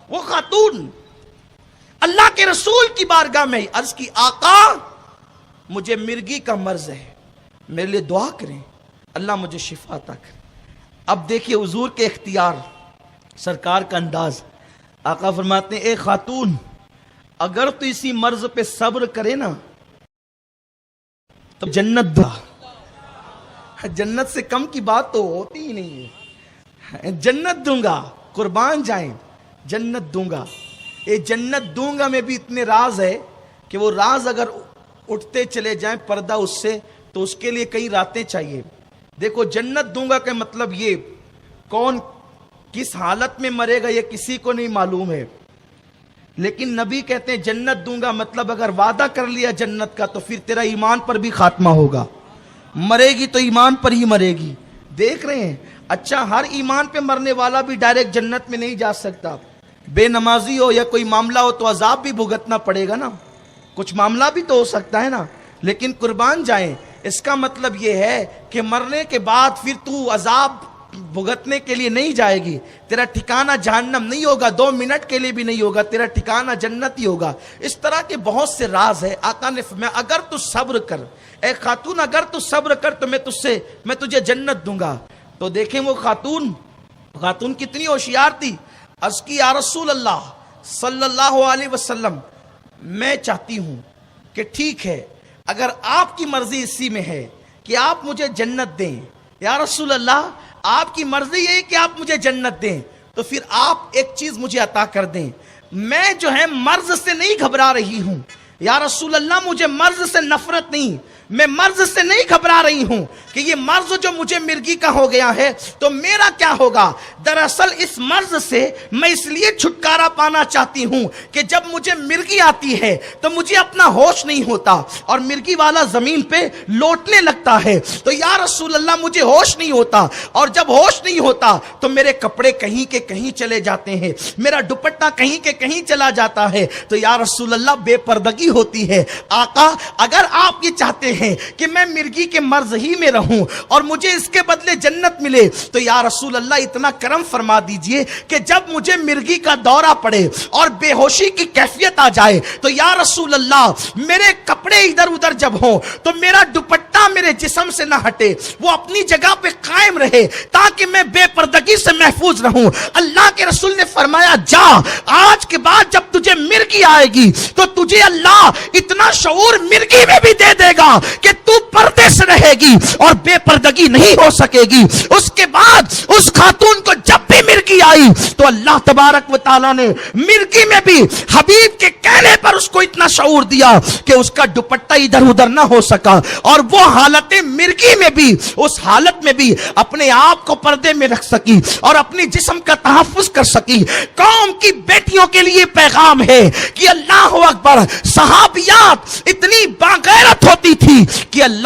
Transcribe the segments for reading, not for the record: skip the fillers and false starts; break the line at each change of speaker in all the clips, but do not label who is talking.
وہ خاتون اللہ کے رسول کی بارگاہ میں عرض کی آقا مجھے مرگی کا مرض ہے، میرے لیے دعا کریں اللہ مجھے شفا عطا کرے۔ اب دیکھیے حضور کے اختیار، سرکار کا انداز، آقا فرماتے ہیں اے خاتون اگر تو اسی مرض پہ صبر کرے نا تو جنت دو۔ جنت سے کم کی بات تو ہوتی ہی نہیں ہے، جنت دوں گا، قربان جائیں جنت دوں گا۔ یہ جنت دوں گا میں بھی اتنے راز ہے کہ وہ راز اگر اٹھتے چلے جائیں پردہ اس سے تو اس کے لیے کئی راتیں چاہیے۔ دیکھو جنت دوں گا کا مطلب یہ کون کس حالت میں مرے گا یہ کسی کو نہیں معلوم ہے، لیکن نبی کہتے ہیں جنت دوں گا مطلب اگر وعدہ کر لیا جنت کا تو پھر تیرا ایمان پر بھی خاتمہ ہوگا، مرے گی تو ایمان پر ہی مرے گی۔ دیکھ رہے ہیں اچھا ہر ایمان پہ مرنے والا بھی ڈائریکٹ جنت میں نہیں جا سکتا، بے نمازی ہو یا کوئی معاملہ ہو تو عذاب بھی بھگتنا پڑے گا نا، کچھ معاملہ بھی تو ہو سکتا ہے نا، لیکن قربان جائیں اس کا مطلب یہ ہے کہ مرنے کے بعد پھر تو عذاب بھگتنے کے لیے نہیں جائے گی، تیرا ٹھکانہ جہنم نہیں ہوگا، 2 منٹ کے لیے بھی نہیں ہوگا، تیرا ٹھکانہ جنت ہی ہوگا۔ اس طرح کے بہت سے راز ہے۔ آقا نے فرمایا اگر تو صبر کر اے خاتون، اگر تو صبر کر تو میں تجھے جنت دوں گا۔ تو دیکھیں وہ خاتون کتنی ہوشیار تھی، عرض کی یا رسول اللہ صلی اللہ علیہ وسلم میں چاہتی ہوں کہ ٹھیک ہے اگر آپ کی مرضی اسی میں ہے کہ آپ مجھے جنت دیں، یا رسول اللہ آپ کی مرضی ہے کہ آپ مجھے جنت دیں تو پھر آپ ایک چیز مجھے عطا کر دیں، میں جو ہے مرض سے نہیں گھبرا رہی ہوں، یا رسول اللہ مجھے مرض سے نفرت نہیں، میں مرض سے نہیں گھبرا رہی ہوں کہ یہ مرض جو مجھے مرگی کا ہو گیا ہے تو میرا کیا ہوگا۔ دراصل اس مرض سے میں اس لیے چھٹکارا پانا چاہتی ہوں کہ جب مجھے مرگی آتی ہے تو مجھے اپنا ہوش نہیں ہوتا اور مرگی والا زمین پہ لوٹنے لگتا ہے، تو یا رسول اللہ مجھے ہوش نہیں ہوتا، اور جب ہوش نہیں ہوتا تو میرے کپڑے کہیں کے کہیں چلے جاتے ہیں، میرا دوپٹہ کہیں کے کہیں چلا جاتا ہے، تو یا رسول اللہ بے پردگی ہوتی ہے۔ آقا اگر آپ یہ چاہتے ہیں کہ میں مرگی کے مرض ہی میں رہوں اور مجھے اس کے بدلے جنت ملے تو یا رسول اللہ اتنا کرم فرما دیجئے کہ جب مجھے مرگی کا دورہ پڑے اور بے ہوشی کی کیفیت آ جائے تو یا رسول اللہ میرے کپڑے ادھر ادھر جب ہوں تو میرا دوپٹہ میرے جسم سے نہ ہٹے، وہ اپنی جگہ پہ قائم رہے تاکہ میں بے پردگی سے محفوظ رہوں۔ اللہ کے رسول نے فرمایا جا آج کے بعد جب تجھے مرگی آئے گی تو تجھے اللہ اتنا شعور مرگی میں بھی دے دے گا کہ تو پردے سے رہے گی اور بے پردگی نہیں ہو سکے گی۔ اس کے بعد اس خاتون کو جب بھی مرگی آئی تو اللہ تبارک و تعالیٰ نے مرگی میں بھی حبیب کے کہنے پر اس کو اتنا شعور دیا کہ اس کا دوپٹہ ادھر ادھر نہ ہو سکا، اور وہ حالت مرگی میں بھی اس حالت میں بھی اپنے آپ کو پردے میں رکھ سکی اور اپنی جسم کا تحفظ کر سکی۔ قوم کی بیٹیوں کے لیے پیغام ہے کہ اللہ اکبر، صحابیات اتنی باغیرت ہوتی تھی کہ اللہ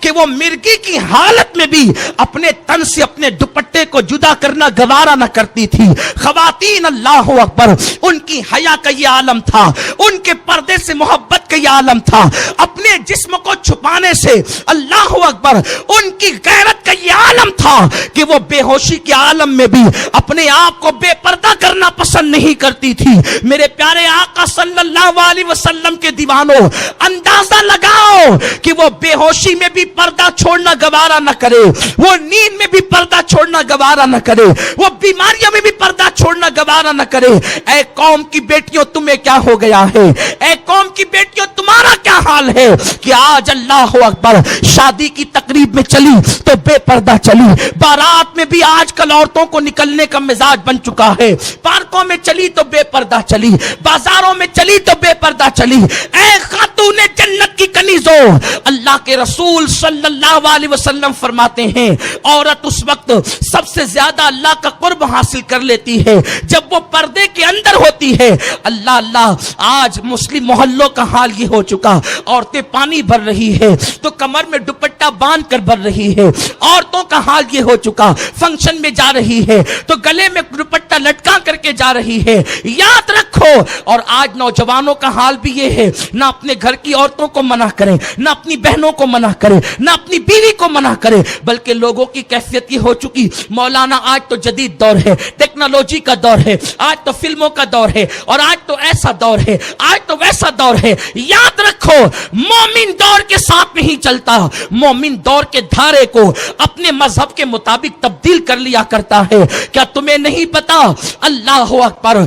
کہ وہ مرگی کی حالت میں بھی اپنے تن سے اپنے دوپٹے کو جدا کرنا گوارا نہ کرتی تھی۔ خواتین اللہ اکبر، ان کی حیا کا یہ عالم تھا، ان کے پردے سے محبت کا یہ عالم تھا، اپنے جسم کو چھپانے سے اللہ اکبر ان کی غیرت کا یہ عالم تھا کہ وہ بے ہوشی کے عالم میں بھی اپنے آپ کو بے پردہ کرنا پسند نہیں کرتی تھی۔ میرے پیارے آقا صلی اللہ علیہ وسلم کے دیوانوں اندازہ لگاؤ کہ وہ بے ہوشی میں بھی پردہ چھوڑنا گوارا نہ کرے، وہ نیند میں بھی پردہ چھوڑنا گوارا نہ کرے، وہ بیماریوں میں بھی پردہ چھوڑنا گوارا نہ کرے۔ اے قوم کی بیٹیوں تمہیں کیا ہو گیا ہے، اے قوم کی بیٹیوں تمہارا کیا حال ہے کہ آج اللہ اکبر شادی کی تقریب میں چلی تو بے پردہ چلی، بارات میں بھی آج کل عورتوں کو نکلنے کا مزاج بن چکا ہے، پارکوں میں چلی تو بے پردہ چلی، بازاروں میں چلی تو بے پردہ چلی۔ اے خاتون جنت کی کنیزوں، اللہ کے رسول صلی اللہ علیہ وسلم فرماتے ہیں عورت اس وقت سب سے زیادہ اللہ کا قرب حاصل کر لیتی ہے جب وہ پردے کے اندر ہوتی ہے۔ اللہ آج مسلم محلوں کا حال یہ ہو چکا، عورتیں پانی بھر رہی ہے تو کمر میں دوپٹہ باندھ کر بھر رہی ہے، عورتوں کا حال یہ ہو چکا، فنکشن میں جا رہی ہے تو گلے میں دوپٹہ لٹکا کر کے جا رہی ہے. یاد رکھو. اور آج نوجوانوں کا حال بھی یہ ہے، نہ اپنے گھر کی عورتوں کو منع کریں، نہ اپنی بہنوں کو منع کریں، نہ اپنی بیوی کو منع کریں، بلکہ لوگوں کی کیفیت یہ ہو چکی، مولانا آج تو جدید دور ہے، ٹیکنالوجی کا دور ہے، آج تو فلموں کا دور ہے، اور آج تو ایسا دور ہے، آج تو ویسا دور ہے. یاد رکھو، مومن دور کے ساتھ نہیں چلتا، مومن دور کے دھارے کو اپنے مذہب کے مطابق تبدیل کر لیا کرتا ہے. کیا تمہیں نہیں پتا؟ اللہ اکبر.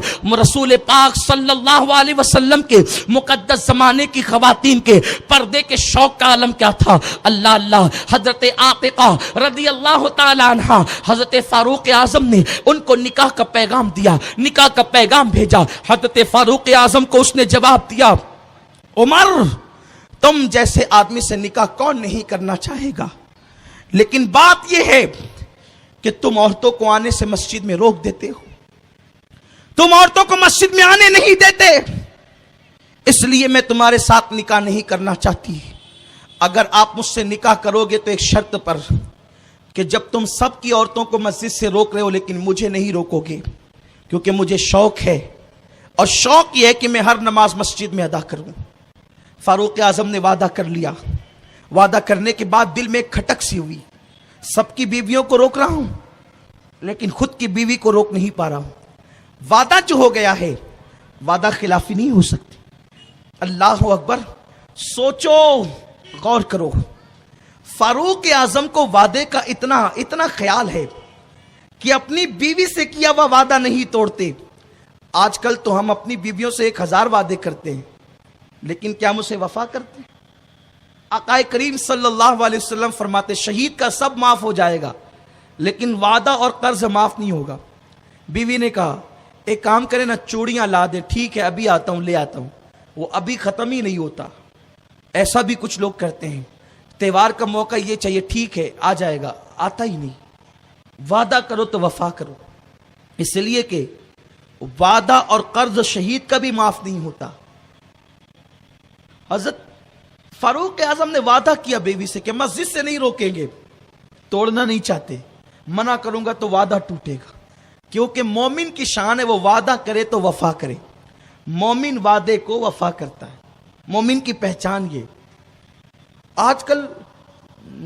رسول پاک صلی اللہ علیہ وسلم کے مقدس زمانے کی خواتین کے پردے کے شوق کا عالم کیا تھا؟ اللہ اللہ. حضرت عاتقہ رضی اللہ تعالی عنہ، حضرت فاروق اعظم نے ان کو نکاح کا پیغام دیا، نکاح کا پیغام بھیجا. حضرت فاروق اعظم کو اس نے جواب دیا، عمر تم جیسے آدمی سے نکاح کون نہیں کرنا چاہے گا، لیکن بات یہ ہے کہ تم عورتوں کو آنے سے مسجد میں روک دیتے ہو، تم عورتوں کو مسجد میں آنے نہیں دیتے، اس لیے میں تمہارے ساتھ نکاح نہیں کرنا چاہتی. اگر آپ مجھ سے نکاح کرو گے تو ایک شرط پر، کہ جب تم سب کی عورتوں کو مسجد سے روک رہے ہو لیکن مجھے نہیں روکو گے، کیونکہ مجھے شوق ہے، اور شوق یہ ہے کہ میں ہر نماز مسجد میں ادا کروں. فاروق اعظم نے وعدہ کر لیا. وعدہ کرنے کے بعد دل میں ایک کھٹک سی ہوئی، سب کی بیویوں کو روک رہا ہوں لیکن خود کی بیوی کو روک نہیں پا رہا ہوں. وعدہ جو ہو گیا ہے، وعدہ خلافی نہیں ہو سکتی. اللہ اکبر. سوچو، غور کرو. فاروق اعظم کو وعدے کا اتنا خیال ہے کہ اپنی بیوی سے کیا ہوا وعدہ نہیں توڑتے. آج کل تو ہم اپنی بیویوں سے 1000 وعدے کرتے ہیں، لیکن کیا ہم اسے وفا کرتے؟ آقا کریم صلی اللہ علیہ وسلم فرماتے شہید کا سب معاف ہو جائے گا لیکن وعدہ اور قرض معاف نہیں ہوگا. بیوی نے کہا ایک کام کرے نا، چوڑیاں لا دے. ٹھیک ہے ابھی آتا ہوں، لے آتا ہوں. وہ ابھی ختم ہی نہیں ہوتا. ایسا بھی کچھ لوگ کرتے ہیں، تہوار کا موقع یہ چاہیے، ٹھیک ہے آ جائے گا، آتا ہی نہیں. وعدہ کرو تو وفا کرو، اس لیے کہ وعدہ اور قرض شہید کا بھی معاف نہیں ہوتا. حضرت فاروق اعظم نے وعدہ کیا بیوی سے کہ مسجد سے نہیں روکیں گے. توڑنا نہیں چاہتے، منع کروں گا تو وعدہ ٹوٹے گا، کیونکہ مومن کی شان ہے وہ وعدہ کرے تو وفا کرے. مومن وعدے کو وفا کرتا ہے، مومن کی پہچان یہ. آج کل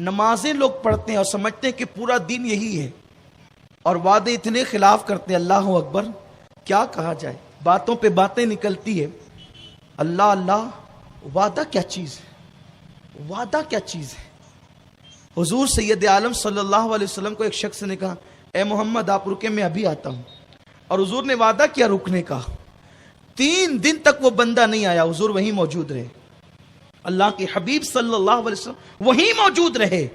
نمازیں لوگ پڑھتے ہیں اور سمجھتے ہیں کہ پورا دین یہی ہے، اور وعدے اتنے خلاف کرتے ہیں. اللہ اکبر. کیا کہا جائے، باتوں پہ باتیں نکلتی ہے. اللہ اللہ. وعدہ کیا چیز ہے؟ وعدہ کیا چیز ہے؟ حضور سید عالم صلی اللہ علیہ وسلم کو ایک شخص نے کہا اے محمد آپ رکے، میں ابھی آتا ہوں. اور حضور نے وعدہ کیا رکنے کا. 3 دن تک وہ بندہ نہیں آیا، حضور وہیں موجود رہے. اللہ کے حبیب صلی اللہ علیہ وسلم وہیں موجود رہے.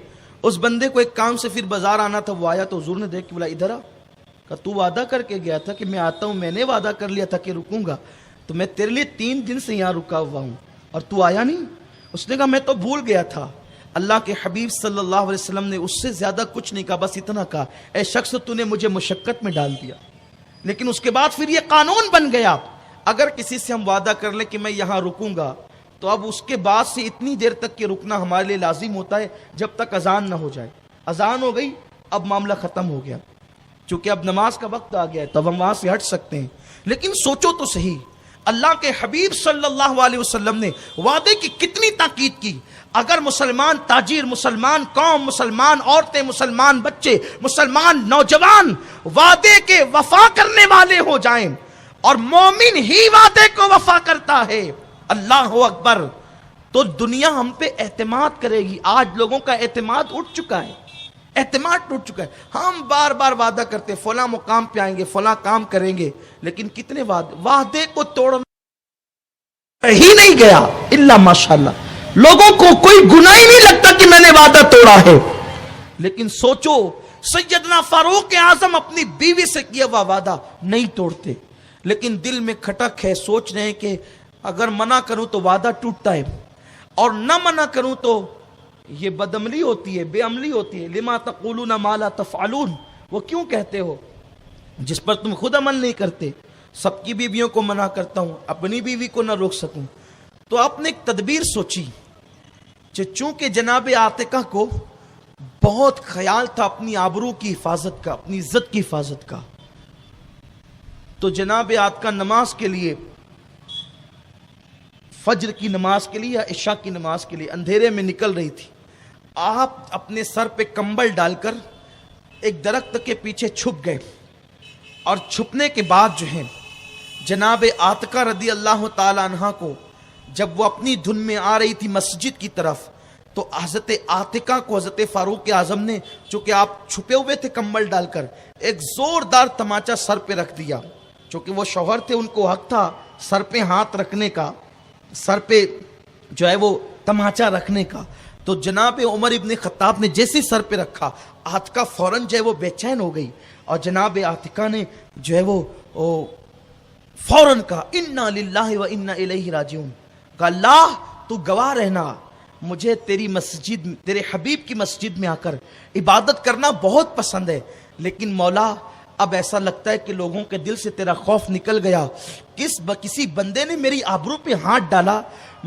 اس بندے کو ایک کام سے پھر بازار آنا تھا، وہ آیا تو حضور نے دیکھ کے بولا ادھر آ. کہا تو وعدہ کر کے گیا تھا کہ میں آتا ہوں، میں نے وعدہ کر لیا تھا کہ رکوں گا، تو میں تیرے لیے 3 دن سے یہاں رکا ہوا ہوں اور تو آیا نہیں. اس نے کہا میں تو بھول گیا تھا. اللہ کے حبیب صلی اللہ علیہ وسلم نے اس سے زیادہ کچھ نہیں کہا، بس اتنا کہا اے شخص تو نے مجھے مشقت میں ڈال دیا. لیکن اس کے بعد پھر یہ قانون بن گیا، اگر کسی سے ہم وعدہ کر لیں کہ میں یہاں رکوں گا تو اب اس کے بعد سے اتنی دیر تک کہ رکنا ہمارے لیے لازم ہوتا ہے جب تک اذان نہ ہو جائے. اذان ہو گئی، اب معاملہ ختم ہو گیا، چونکہ اب نماز کا وقت آ گیا ہے تو اب ہم وہاں سے ہٹ سکتے ہیں. لیکن سوچو تو صحیح، اللہ کے حبیب صلی اللہ علیہ وسلم نے وعدے کی کتنی تاکید کی. اگر مسلمان تاجر، مسلمان قوم، مسلمان عورتیں، مسلمان بچے، مسلمان نوجوان وعدے کے وفا کرنے والے ہو جائیں، اور مومن ہی وعدے کو وفا کرتا ہے، اللہ اکبر، تو دنیا ہم پہ اعتماد کرے گی. آج لوگوں کا اعتماد اٹھ چکا ہے، اعتماد ٹوٹ چکا ہے. ہم بار بار وعدہ کرتے فلاں مقام پہ آئیں گے، فلاں کام کریں گے، لیکن کتنے وعدے کو توڑنا ہی نہیں گیا. الا ماشاءاللہ لوگوں کو کوئی گناہ ہی نہیں لگتا کہ میں نے وعدہ توڑا ہے. لیکن سوچو سیدنا فاروق اعظم اپنی بیوی سے کیا ہوا وعدہ نہیں توڑتے، لیکن دل میں کھٹک ہے، سوچ رہے ہیں کہ اگر منع کروں تو وعدہ ٹوٹتا ہے اور نہ منع کروں تو یہ بدعملی ہوتی ہے، بے عملی ہوتی ہے. لما تقولون ما لا تفعلون، وہ کیوں کہتے ہو جس پر تم خود عمل نہیں کرتے. سب کی بیویوں کو منع کرتا ہوں، اپنی بیوی کو نہ روک سکوں. تو آپ نے ایک تدبیر سوچی کہ چونکہ جناب عاتقہ کو بہت خیال تھا اپنی آبرو کی حفاظت کا، اپنی عزت کی حفاظت کا. تو جناب آتکا نماز کے لیے، فجر کی نماز کے لیے یا عشاء کی نماز کے لیے اندھیرے میں نکل رہی تھی. آپ اپنے سر پہ کمبل ڈال کر ایک درخت کے پیچھے چھپ گئے، اور چھپنے کے بعد جو ہے جناب آتکا رضی اللہ تعالی عنہ کو جب وہ اپنی دھن میں آ رہی تھی مسجد کی طرف، تو حضرت آتکا کو حضرت فاروق اعظم نے، چونکہ آپ چھپے ہوئے تھے کمبل ڈال کر، ایک زوردار تماچا سر پہ رکھ دیا. چونکہ وہ شوہر تھے، ان کو حق تھا سر پہ ہاتھ رکھنے کا، سر پہ جو ہے وہ تماچا رکھنے کا. تو جناب عمر ابن خطاب نے جیسے سر پہ رکھا، آتکا فوراً جو ہے وہ بے چین ہو گئی، اور جناب آتکا نے جو ہے وہ فوراً کہا انا للہ و انا الیہ راجعون. کہا اللہ تو گواہ رہنا، مجھے تیری مسجد، تیرے حبیب کی مسجد میں آ کر عبادت کرنا بہت پسند ہے، لیکن مولا اب ایسا لگتا ہے کہ لوگوں کے دل سے تیرا خوف نکل گیا. کسی بندے نے میری آبرو پہ ہاتھ ڈالا،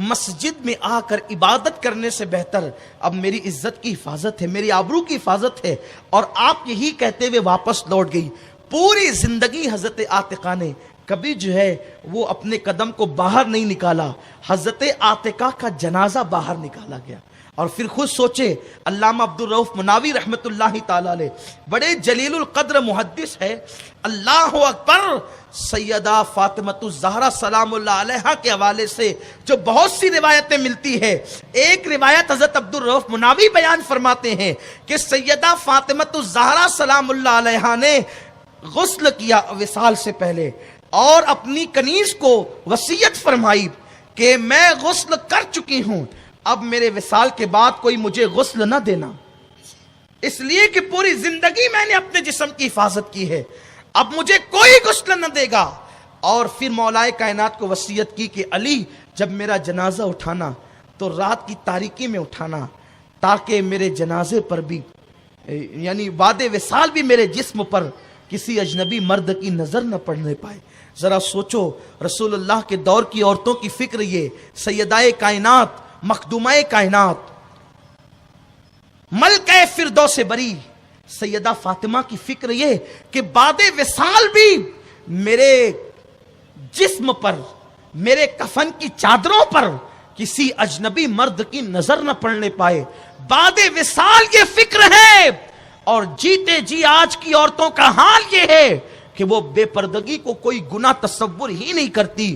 مسجد میں آ کر عبادت کرنے سے بہتر اب میری عزت کی حفاظت ہے، میری آبرو کی حفاظت ہے. اور آپ یہی کہتے ہوئے واپس لوٹ گئی. پوری زندگی حضرت آتکا نے کبھی جو ہے وہ اپنے قدم کو باہر نہیں نکالا. حضرت آتکا کا جنازہ باہر نکالا گیا. اور پھر خود سوچے، علامہ عبدالرؤف مناوی رحمت اللہ تعالی علیہ بڑے جلیل القدر محدث ہے، اللہ اکبر، سیدہ فاطمہ الزہرا سلام اللہ علیہا کے حوالے سے جو بہت سی روایتیں ملتی ہے، ایک روایت حضرت عبدالرؤف مناوی بیان فرماتے ہیں کہ سیدہ فاطمہ الزہرا سلام اللہ علیہا نے غسل کیا وصال سے پہلے، اور اپنی کنیز کو وصیت فرمائی کہ میں غسل کر چکی ہوں، اب میرے وصال کے بعد کوئی مجھے غسل نہ دینا، اس لیے کہ پوری زندگی میں نے اپنے جسم کی حفاظت کی ہے، اب مجھے کوئی غسل نہ دے گا. اور پھر مولا کائنات کو وصیت کی کہ علی جب میرا جنازہ اٹھانا تو رات کی تاریکی میں اٹھانا، تاکہ میرے جنازے پر بھی یعنی بعد وصال بھی میرے جسم پر کسی اجنبی مرد کی نظر نہ پڑنے پائے. ذرا سوچو، رسول اللہ کے دور کی عورتوں کی فکر یہ، سیدہ کائنات، مخدومہ کائنات، ملکہ فردوس بری سیدہ فاطمہ کی فکر یہ کہ بعد وصال بھی میرے جسم پر، میرے کفن کی چادروں پر کسی اجنبی مرد کی نظر نہ پڑنے پائے. بعد وصال یہ فکر ہے، اور جیتے جی آج کی عورتوں کا حال یہ ہے کہ وہ بے پردگی کو کوئی گناہ تصور ہی نہیں کرتی.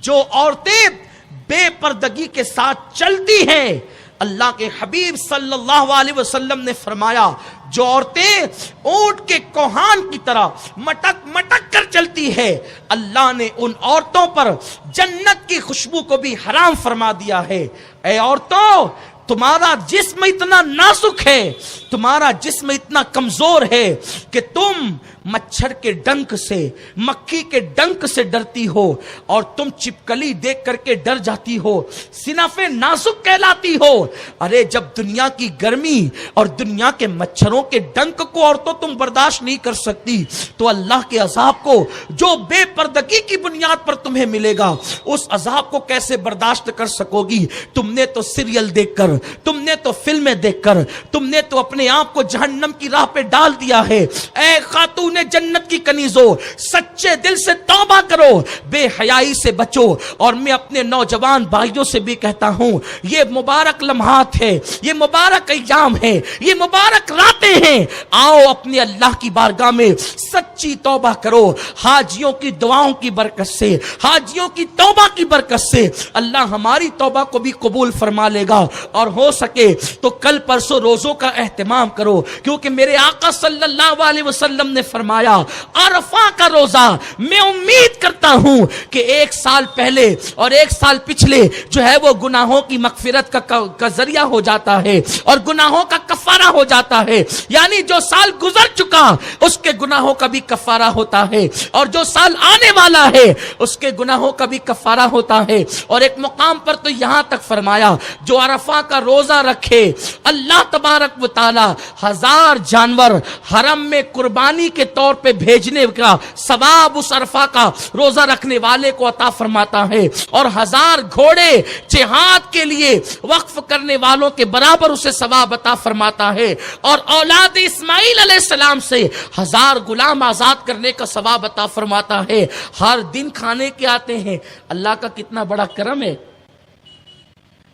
جو عورتیں بے پردگی کے ساتھ چلتی ہیں، اللہ کے حبیب صلی اللہ علیہ وسلم نے فرمایا جو عورتیں اونٹ کے کوہان کی طرح مٹک مٹک کر چلتی ہے، اللہ نے ان عورتوں پر جنت کی خوشبو کو بھی حرام فرما دیا ہے. اے عورتوں، تمہارا جسم اتنا نازک ہے، تمہارا جسم اتنا کمزور ہے کہ تم مچھر کے ڈنک سے، مکھی کے ڈنک سے ڈرتی ہو، اور تم چپکلی دیکھ کر کے ڈر جاتی ہو، صنف نازک کہلاتی ہو. ارے جب دنیا کی گرمی اور دنیا کے مچھروں کے ڈنک کو عورتوں تم برداشت نہیں کر سکتی، تو اللہ کے عذاب کو جو بے پردگی کی بنیاد پر تمہیں ملے گا، اس عذاب کو کیسے برداشت کر سکو گی؟ تم نے تو سیریل دیکھ کر، تم نے تو فلمیں دیکھ کر، تم نے تو اپنے آپ کو جہنم کی راہ پہ ڈال دیا ہے. اے خاتون جنت کی کنیزو، سچے دل سے توبہ کرو، بے حیائی سے بچو. اور میں اپنے نوجوان بھائیوں سے بھی کہتا ہوں، یہ مبارک لمحات ہے، یہ مبارک ایام ہے، یہ مبارک راتیں ہیں، آؤ اپنے اللہ کی بارگاہ میں سچی توبہ کرو. حاجیوں کی دعاؤں کی برکت سے، حاجیوں کی توبہ کی برکت سے اللہ ہماری توبہ کو بھی قبول فرما لے گا. اور ہو سکے تو کل پرسوں روزوں کا اہتمام کرو، کیونکہ میرے آقا صلی اللہ علیہ وسلم نے فرمایا عرفہ کا روزہ میں امید کرتا ہوں کہ 1 سال پہلے اور 1 سال پچھلے جو ہے وہ گناہوں کی مغفرت کا ذریعہ ہو جاتا ہے اور گناہوں کا کفارہ ہو جاتا ہے. یعنی جو سال گزر چکا اس کے گناہوں کا بھی کفارہ ہوتا ہے، اور جو سال آنے والا ہے اس کے گناہوں کا بھی کفارہ ہوتا ہے. اور ایک مقام پر تو یہاں تک فرمایا جو عرفہ کا روزہ رکھے اللہ تبارک و تعالی 1000 جانور حرم میں قربانی کے
طور پہ بھیجنے کا ثواب اس عرفہ کا روزہ رکھنے والے کو عطا فرماتا ہے، اور 1000 گھوڑے جہاد کے لیے وقف کرنے والوں کے برابر اسے ثواب عطا فرماتا ہے، اور اولاد اسماعیل علیہ السلام سے 1000 غلام آزاد کرنے کا ثواب عطا فرماتا ہے۔ ہر دن کھانے کے آتے ہیں، اللہ کا کتنا بڑا کرم ہے۔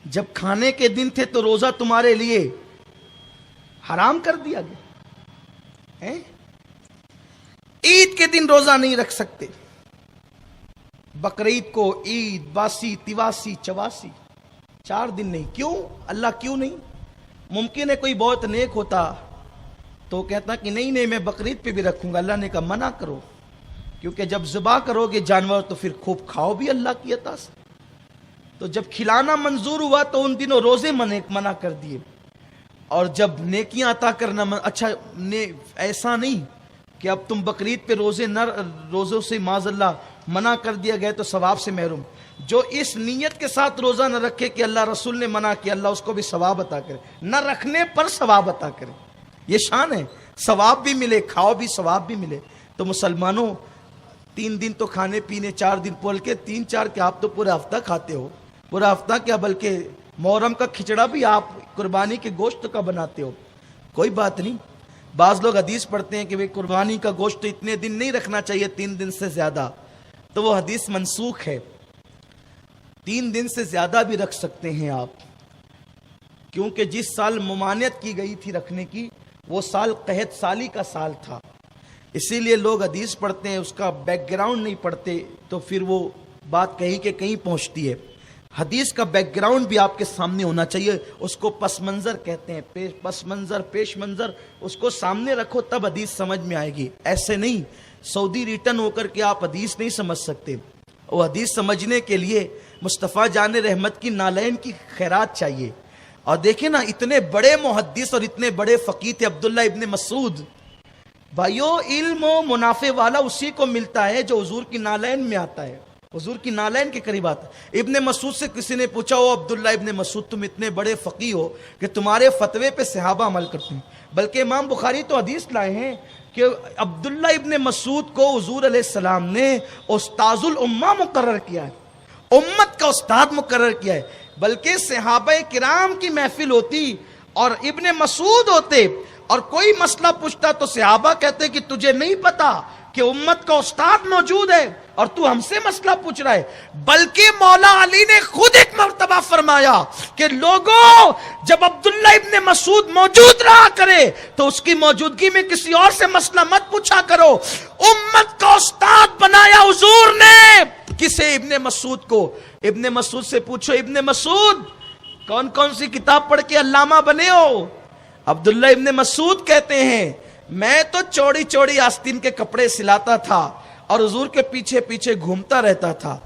جب کھانے کے دن تھے تو روزہ تمہارے لیے حرام کر دیا گیا۔ عید کے دن روزہ نہیں رکھ سکتے، بقرعید کو عید، باسی، تواسی، چواسی، 4 دن نہیں۔ کیوں؟ اللہ کیوں نہیں؟ ممکن ہے کوئی بہت نیک ہوتا تو کہتا کہ نہیں میں بقرعید پہ بھی رکھوں گا۔ اللہ نے کہا منع کرو، کیونکہ جب ذبح کرو گے جانور تو پھر خوب کھاؤ بھی اللہ کی عطا سے۔ تو جب کھلانا منظور ہوا تو ان دنوں روزے منع کر دیے، اور جب نیکیاں عطا کرنا اچھا ایسا نہیں کہ اب تم بقرعید پہ روزوں سے معاذ اللہ منع کر دیا گیا تو ثواب سے محروم۔ جو اس نیت کے ساتھ روزہ نہ رکھے کہ اللہ رسول نے منع کیا، اللہ اس کو بھی ثواب عطا کرے، نہ رکھنے پر ثواب عطا کرے۔ یہ شان ہے، ثواب بھی ملے، کھاؤ بھی، ثواب بھی ملے۔ تو مسلمانوں 3 دن تو کھانے پینے، 4 دن بول کے 3-4 کہ آپ تو پورا ہفتہ کھاتے ہو، پورا ہفتہ کیا بلکہ محرم کا کھچڑا بھی آپ قربانی کے گوشت کا بناتے ہو۔ کوئی بات نہیں، بعض لوگ حدیث پڑھتے ہیں کہ قربانی کا گوشت اتنے دن نہیں رکھنا چاہیے، 3 دن سے زیادہ، تو وہ حدیث منسوخ ہے۔ 3 دن سے زیادہ بھی رکھ سکتے ہیں آپ، کیونکہ جس سال ممانعت کی گئی تھی رکھنے کی وہ سال قحط سالی کا سال تھا، اسی لیے لوگ حدیث پڑھتے ہیں، اس کا بیک گراؤنڈ نہیں پڑھتے تو پھر وہ بات کہیں کہ کہیں پہنچتی ہے۔ حدیث کا بیک گراؤنڈ بھی آپ کے سامنے ہونا چاہیے، اس کو پس منظر کہتے ہیں، پس منظر، پیش منظر، اس کو سامنے رکھو تب حدیث سمجھ میں آئے گی۔ ایسے نہیں سعودی ریٹرن ہو کر کے آپ حدیث نہیں سمجھ سکتے۔ وہ حدیث سمجھنے کے لیے مصطفیٰ جان رحمت کی نالین کی خیرات چاہیے۔ اور دیکھیں نا، اتنے بڑے محدث اور اتنے بڑے فقیہ تھے عبداللہ ابن مسعود۔ بھائیو، علم و منافع والا اسی کو ملتا ہے جو حضور کی نالین میں آتا ہے، حضور کی نالین کے قریب آتا ہے۔ ابن مسعود سے کسی نے پوچھا، او عبداللہ ابن مسعود، تم اتنے بڑے فقیہ ہو کہ تمہارے فتوے پہ صحابہ عمل کرتے ہیں، بلکہ امام بخاری تو حدیث لائے ہیں کہ عبداللہ ابن مسعود کو حضور علیہ السلام نے استاذ الامہ مقرر کیا ہے، امت کا استاد مقرر کیا ہے۔ بلکہ صحابہ کرام کی محفل ہوتی اور ابن مسعود ہوتے اور کوئی مسئلہ پوچھتا تو صحابہ کہتے کہ تجھے نہیں پتا کہ امت کا استاد موجود ہے اور تو ہم سے مسئلہ پوچھ رہا ہے۔ بلکہ مولا علی نے خود ایک مرتبہ فرمایا کہ لوگوں، جب عبداللہ ابن مسعود موجود رہا کرے تو اس کی موجودگی میں کسی اور سے مسئلہ مت پوچھا کرو۔ امت کا استاد بنایا حضور نے کسے؟ ابن مسعود کو۔ ابن مسعود سے پوچھو، ابن مسعود کون کون سی کتاب پڑھ کے علامہ بنے ہو؟ عبداللہ ابن مسعود کہتے ہیں میں تو چوڑی چوڑی آستین کے کپڑے سلاتا تھا اور حضور کے پیچھے پیچھے گھومتا رہتا تھا۔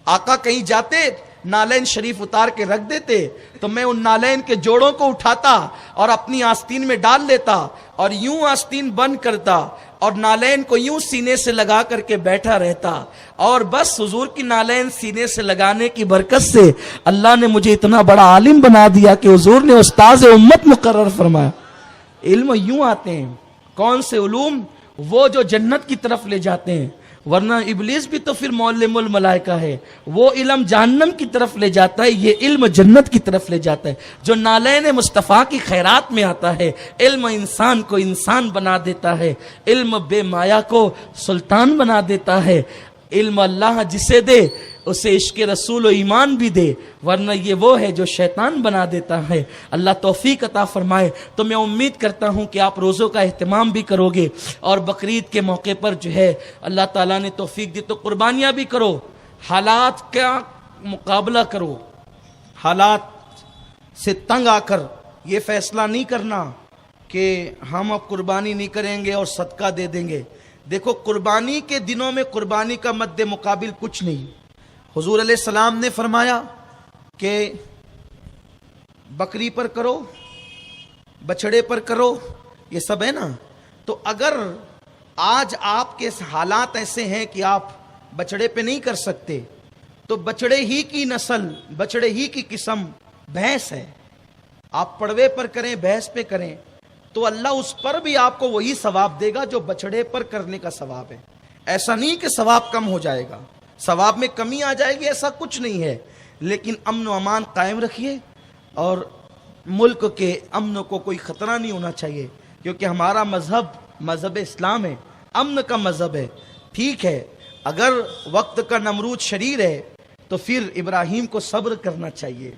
آقا کہیں جاتے نالین شریف اتار کے رکھ دیتے تو میں ان نالین کے جوڑوں کو اٹھاتا اور اپنی آستین میں ڈال لیتا اور یوں آستین بند کرتا اور نالین کو یوں سینے سے لگا کر کے بیٹھا رہتا، اور بس حضور کی نالین سینے سے لگانے کی برکت سے اللہ نے مجھے اتنا بڑا عالم بنا دیا کہ حضور نے استاذ امت مقرر فرمایا۔ علم یوں آتے ہیں، کون سے علوم؟ وہ جو جنت کی طرف لے جاتے ہیں، ورنہ ابلیس بھی تو پھر معلم الملائکہ ہے، وہ علم جہنم کی طرف لے جاتا ہے، یہ علم جنت کی طرف لے جاتا ہے۔ جو نالین مصطفیٰ کی خیرات میں آتا ہے، علم انسان کو انسان بنا دیتا ہے، علم بے مایا کو سلطان بنا دیتا ہے۔ علم اللہ جسے دے اسے عشق رسول و ایمان بھی دے، ورنہ یہ وہ ہے جو شیطان بنا دیتا ہے۔ اللہ توفیق عطا فرمائے۔ تو میں امید کرتا ہوں کہ آپ روزوں کا اہتمام بھی کرو گے، اور بقرعید کے موقع پر جو ہے اللہ تعالیٰ نے توفیق دی تو قربانیاں بھی کرو، حالات کا مقابلہ کرو۔ حالات سے تنگ آ کر یہ فیصلہ نہیں کرنا کہ ہم اب قربانی نہیں کریں گے اور صدقہ دے دیں گے۔ دیکھو، قربانی کے دنوں میں قربانی کا مد مقابل کچھ نہیں۔ حضور علیہ السلام نے فرمایا کہ بکری پر کرو، بچڑے پر کرو، یہ سب ہے نا۔ تو اگر آج آپ کے حالات ایسے ہیں کہ آپ بچڑے پہ نہیں کر سکتے تو بچڑے ہی کی نسل، بچڑے ہی کی قسم بھینس ہے، آپ پڑوے پر کریں، بھینس پہ کریں۔ تو اللہ اس پر بھی آپ کو وہی ثواب دے گا جو بچڑے پر کرنے کا ثواب ہے. ایسا نہیں کہ ثواب کم ہو جائے گا، ثواب میں کمی آ جائے گی، ایسا کچھ نہیں ہے. لیکن امن و امان قائم رکھیے، اور ملک کے امن کو کوئی خطرہ نہیں ہونا چاہیے، کیونکہ ہمارا مذہب اسلام ہے، امن کا مذہب ہے. ٹھیک ہے، اگر وقت کا نمرود شریر ہے تو پھر ابراہیم کو صبر کرنا چاہیے.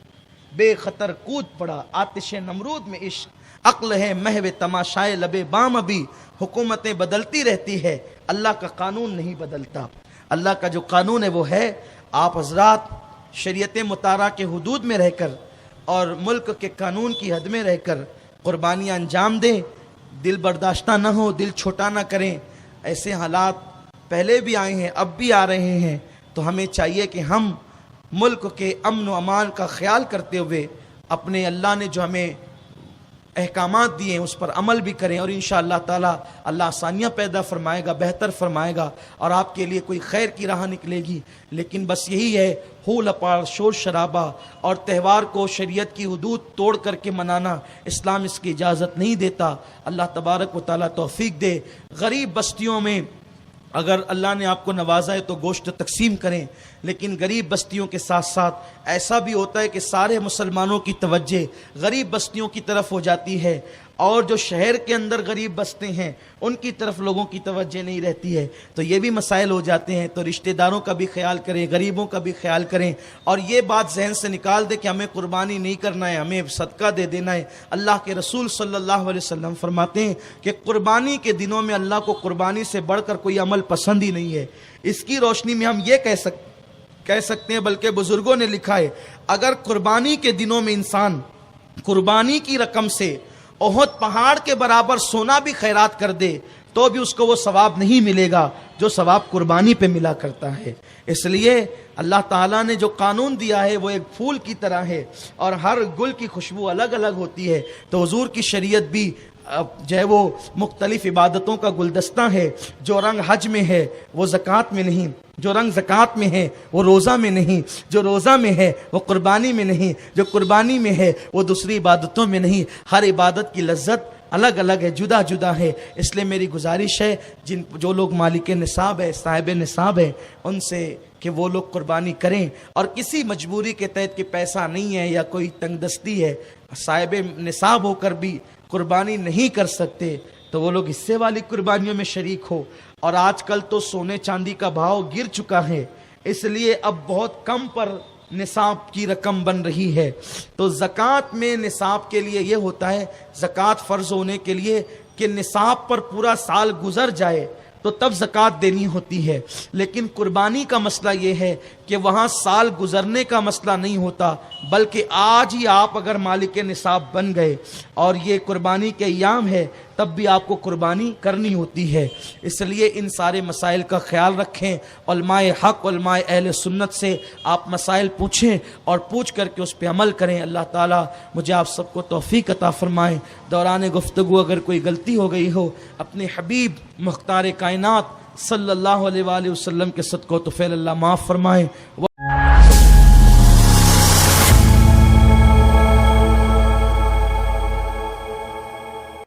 بے خطر کود پڑا آتش نمرود میں عشق، عقل ہے محو تماشائے لبے بام، ابھی حکومتیں بدلتی رہتی ہے، اللہ کا قانون نہیں بدلتا. اللہ کا جو قانون ہے وہ ہے. آپ حضرات شریعت مطالعہ کے حدود میں رہ کر اور ملک کے قانون کی حد میں رہ کر قربانیاں انجام دیں. دل برداشتہ نہ ہو، دل چھوٹا نہ کریں. ایسے حالات پہلے بھی آئے ہیں، اب بھی آ رہے ہیں، تو ہمیں چاہیے کہ ہم ملک کے امن و امان کا خیال کرتے ہوئے اپنے اللہ نے جو ہمیں احکامات دیے ہیں اس پر عمل بھی کریں، اور انشاءاللہ تعالی اللہ آسانیاں پیدا فرمائے گا، بہتر فرمائے گا، اور آپ کے لیے کوئی خیر کی راہ نکلے گی. لیکن بس یہی ہے، ہو لپاڑ شور شرابہ اور تہوار کو شریعت کی حدود توڑ کر کے منانا اسلام اس کی اجازت نہیں دیتا. اللہ تبارک و تعالی توفیق دے. غریب بستیوں میں اگر اللہ نے آپ کو نوازا ہے تو گوشت تقسیم کریں، لیکن غریب بستیوں کے ساتھ ساتھ ایسا بھی ہوتا ہے کہ سارے مسلمانوں کی توجہ غریب بستیوں کی طرف ہو جاتی ہے، اور جو شہر کے اندر غریب بستے ہیں ان کی طرف لوگوں کی توجہ نہیں رہتی ہے. تو یہ بھی مسائل ہو جاتے ہیں. تو رشتہ داروں کا بھی خیال کریں، غریبوں کا بھی خیال کریں، اور یہ بات ذہن سے نکال دے کہ ہمیں قربانی نہیں کرنا ہے، ہمیں صدقہ دے دینا ہے. اللہ کے رسول صلی اللہ علیہ وسلم فرماتے ہیں کہ قربانی کے دنوں میں اللہ کو قربانی سے بڑھ کر کوئی عمل پسند ہی نہیں ہے. اس کی روشنی میں ہم یہ کہہ سکتے ہیں، بلکہ بزرگوں نے لکھا ہے، اگر قربانی کے دنوں میں انسان قربانی کی رقم سے احد پہاڑ کے برابر سونا بھی خیرات کر دے تو بھی اس کو وہ ثواب نہیں ملے گا جو ثواب قربانی پہ ملا کرتا ہے. اس لیے اللہ تعالیٰ نے جو قانون دیا ہے وہ ایک پھول کی طرح ہے، اور ہر گل کی خوشبو الگ الگ ہوتی ہے. تو حضور کی شریعت بھی جو ہے وہ مختلف عبادتوں کا گلدستہ ہے. جو رنگ حج میں ہے وہ زکوٰۃ میں نہیں، جو رنگ زکوٰۃ میں ہے وہ روزہ میں نہیں، جو روزہ میں ہے وہ قربانی میں نہیں، جو قربانی میں ہے وہ دوسری عبادتوں میں نہیں. ہر عبادت کی لذت الگ الگ ہے، جدا جدا ہے. اس لیے میری گزارش ہے جو لوگ مالک نصاب ہے، صاحب نصاب ہے، ان سے کہ وہ لوگ قربانی کریں. اور کسی مجبوری کے تحت کہ پیسہ نہیں ہے یا کوئی تنگ دستی ہے، صاحب نصاب ہو کر بھی قربانی نہیں کر سکتے تو وہ لوگ حصے والی قربانیوں میں شریک ہو. اور آج کل تو سونے چاندی کا بھاؤ گر چکا ہے، اس لیے اب بہت کم پر نصاب کی رقم بن رہی ہے. تو زکوٰۃ میں نصاب کے لیے یہ ہوتا ہے، زکوٰۃ فرض ہونے کے لیے کہ نصاب پر پورا سال گزر جائے تو تب زکوٰۃ دینی ہوتی ہے. لیکن قربانی کا مسئلہ یہ ہے کہ وہاں سال گزرنے کا مسئلہ نہیں ہوتا، بلکہ آج ہی آپ اگر مالک نصاب بن گئے اور یہ قربانی کے ایام ہے تب بھی آپ کو قربانی کرنی ہوتی ہے. اس لیے ان سارے مسائل کا خیال رکھیں. علماء حق، علماء اہل سنت سے آپ مسائل پوچھیں اور پوچھ کر کے اس پہ عمل کریں. اللہ تعالیٰ مجھے آپ سب کو توفیق عطا فرمائیں. دوران گفتگو اگر کوئی غلطی ہو گئی ہو اپنے حبیب مختار کائنات صلی اللہ علیہ وآلہ وسلم کے صدقہ و طفیل اللہ معاف فرمائیں.